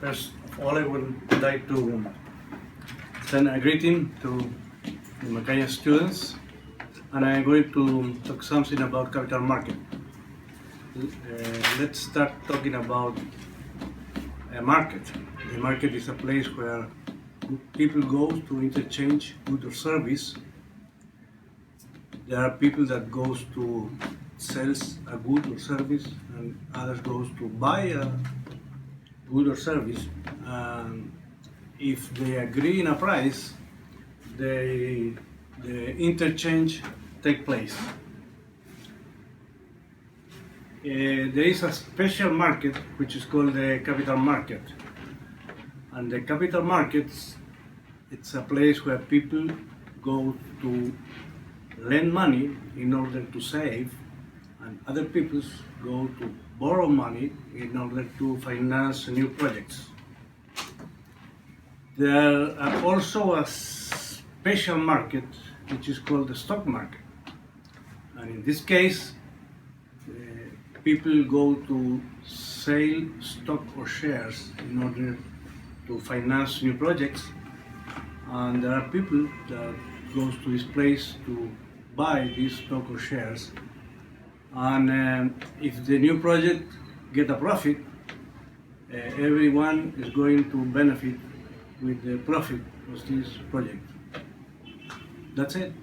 First of all, I would like to send a greeting to the Macaya students, and I'm going to talk something about capital market. Let's start talking about a market. The market is a place where people go to interchange good or service. There are people that goes to sells a good or service, and others goes to buy a good or service. If they agree in a price, the interchange take place. There is a special market which is called the capital market, and the capital markets, it's a place where people go to lend money in order to save, and other people go to borrow money in order to finance new projects. There are also a special market which is called the stock market, and in this case people go to sell stock or shares in order to finance new projects, and there are people that goes to this place to buy these stock or shares, and if the new project get a profit, everyone is going to benefit with the profit of this project. That's it.